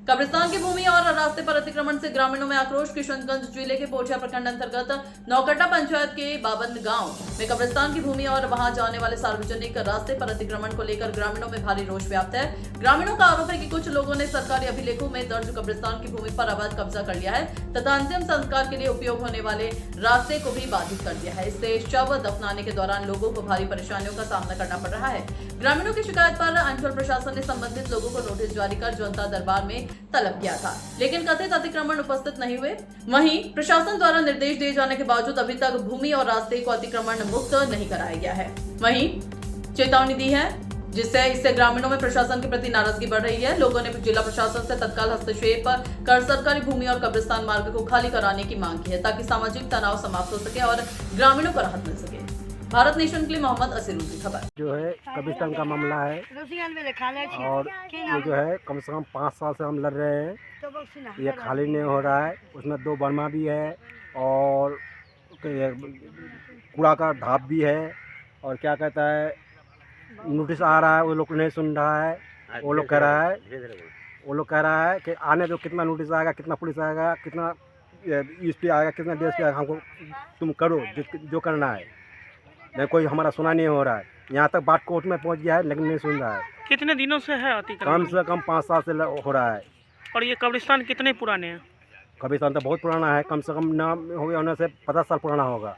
कब्रिस्तान की भूमि और रास्ते पर अतिक्रमण से ग्रामीणों में आक्रोश। किशनगंज जिले के पोठिया प्रखंड अंतर्गत नौकट्टा पंचायत के बाबन गांव में कब्रिस्तान की भूमि और वहां जाने वाले सार्वजनिक रास्ते पर अतिक्रमण को लेकर ग्रामीणों में भारी रोष व्याप्त है। ग्रामीणों का आरोप है कि कुछ लोगों ने सरकारी अभिलेखों में दर्ज कब्रिस्तान की भूमि पर अवैध कब्जा कर लिया है तथा अंतिम संस्कार के लिए उपयोग होने वाले रास्ते को भी बाधित कर दिया है। इससे शव दफनाने के दौरान लोगों को भारी परेशानियों का सामना करना पड़ रहा है। ग्रामीणों की शिकायत पर अंचल प्रशासन ने संबंधित लोगों को नोटिस जारी कर जनता दरबार में तलब किया था, लेकिन कथित अतिक्रमण उपस्थित नहीं हुए। वहीं प्रशासन द्वारा निर्देश दिए जाने के बावजूद अभी तक भूमि और रास्ते को अतिक्रमण मुक्त नहीं कराया गया है। वहीं चेतावनी दी है, जिससे इससे ग्रामीणों में प्रशासन के प्रति नाराजगी बढ़ रही है। लोगों ने जिला प्रशासन से तत्काल हस्तक्षेप कर सरकारी भूमि और कब्रिस्तान मार्ग को खाली कराने की मांग की है, ताकि सामाजिक तनाव समाप्त हो सके और ग्रामीणों को राहत मिल सके। भारत नेशन के लिए मोहम्मद असीरुल की खबर। जो है कब्रिस्तान का मामला है और ये जो है कम से कम 5 साल से हम लड़ रहे हैं। ये खाली नहीं हो रहा है। उसमें 2 बर्मा भी है और कूड़ा का ढाप भी है और क्या कहता है नोटिस आ रहा है, वो लोग नहीं सुन रहा है। वो लोग कह रहा है कि आने दो, कितना नोटिस आएगा, कितना पुलिस आएगा, कितना यूएसपी आएगा, कितना डीएसपी आएगा, हमको तुम करो जो करना है। नहीं, कोई हमारा सुना नहीं हो रहा है। यहाँ तक बात कोर्ट में पहुँच गया है लेकिन नहीं सुन रहा है। कितने दिनों से है अतिक्रमण? कम से कम 5 साल से हो रहा है। और ये कब्रिस्तान कितने पुराने हैं? कब्रिस्तान तो बहुत पुराना है, कम से कम नाम हो गया होने से 50 साल पुराना होगा।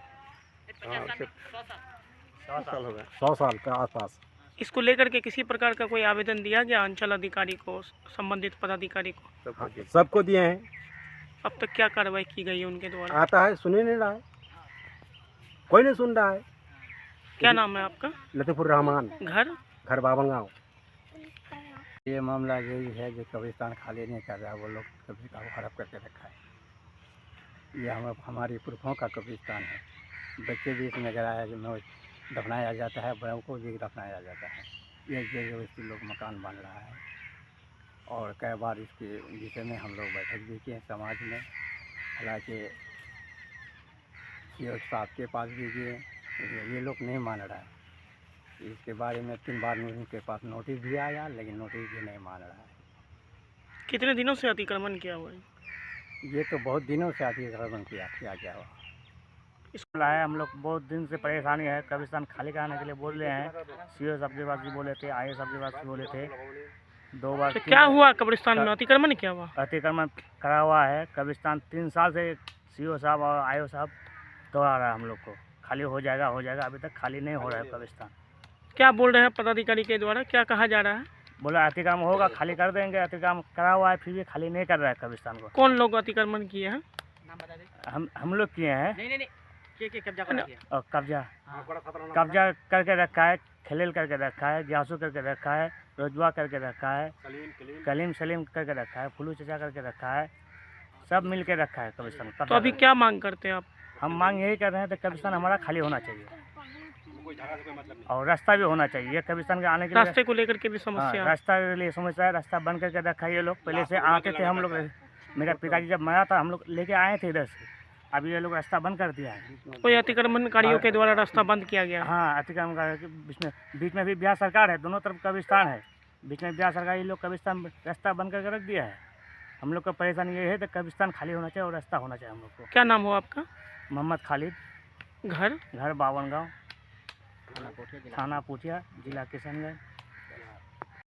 100 साल के आसपास। इसको लेकर के किसी प्रकार का कोई आवेदन दिया गया अंचल अधिकारी को, संबंधित पदाधिकारी को? सबको दिए हैं। अब तक क्या कार्रवाई की गई है उनके द्वारा? आता है, सुन ही नहीं रहा है, कोई नहीं सुन रहा है। क्या नाम है आपका? लतीफुर रहमान। घर बाबन गाँव। ये मामला यही है जो कब्रिस्तान खाली नहीं कर रहा है, वो लोग कब्रिस्तान को हड़प करके रखा है। ये हमारी पुरखों का कब्रिस्तान है। बच्चे भी इसमें गिराया दफनाया जाता है, बड़ों को भी दफनाया जाता है। ये जबरदस्ती लोग मकान बन रहा है और कई बार इसके विषय में हम लोग बैठक भी किए समाज में। हालांकि सीओ साहब के पास भी गए, ये लोग नहीं मान रहा है। इसके बारे में 3 बार उनके पास नोटिस भी आया लेकिन नोटिस भी नहीं मान रहा है। कितने दिनों से अतिक्रमण किया हुआ है? ये तो बहुत दिनों से अतिक्रमण किया गया हुआ। इसको है हम लोग बहुत दिन से परेशानी है। कब्रिस्तान खाली कराने के लिए बोल रहे हैं। सीओ साहब के पास भी बोले थे, आईए साहब के पास भी बोले थे 2 बार। तो क्या हुआ कब्रिस्तान में? अतिक्रमण क्या हुआ? अतिक्रमण करा हुआ है। कब्रिस्तान 3 साल से सीओ साहब और आईओ साहब दोहरा रहा है हम लोग को, खाली हो जाएगा, अभी तक खाली नहीं हो रहा है कब्रिस्तान। क्या बोल रहे हैं पदाधिकारी के द्वारा, क्या कहा जा रहा है? बोला अतिक्रमण होगा, खाली कर देंगे। अतिक्रमण करा हुआ है फिर भी खाली नहीं कर रहा है कब्रिस्तान को। कौन लोग अतिक्रमण किए हैं? हम लोग किए हैं। नहीं और कब्जा करके रखा है, खलील करके रखा है, जासू करके रखा है, रोजवा करके रखा है, कलीम सलीम करके रखा है, फुलू चचा करके रखा है, सब मिल के रखा है कब्रिस्तान। तो अभी क्या मांग करते हैं आप? हम मांग यही कर रहे हैं तो कब्रिस्तान हमारा खाली होना चाहिए और रास्ता भी होना चाहिए। ये कब्रिस्तान के आने के रास्ते को लेकर के भी समस्या? रास्ता के लिए समस्या है। रास्ता बंद करके रखा है। ये लोग पहले से आते थे, हम लोग, मेरा पिताजी जब मरा था हम लोग लेके आए थे इधर से, अभी ये लोग रास्ता बंद कर दिया है। कोई अतिक्रमणकारियों के द्वारा रास्ता बंद किया गया? हाँ, अतिक्रमण बीच में भी बिहार सरकार है, दोनों तरफ कब्रिस्तान है, बीच में बिहार सरकार, ये लोग कब्रिस्तान रास्ता बंद करके रख दिया है। हम लोग का परेशानी ये है तो कब्रिस्तान खाली होना चाहिए और रास्ता होना चाहिए हम लोग को। क्या नाम हो आपका? मोहम्मद खालिद। घर बावन गाँव, थाना पोठिया, जिला किशनगंज।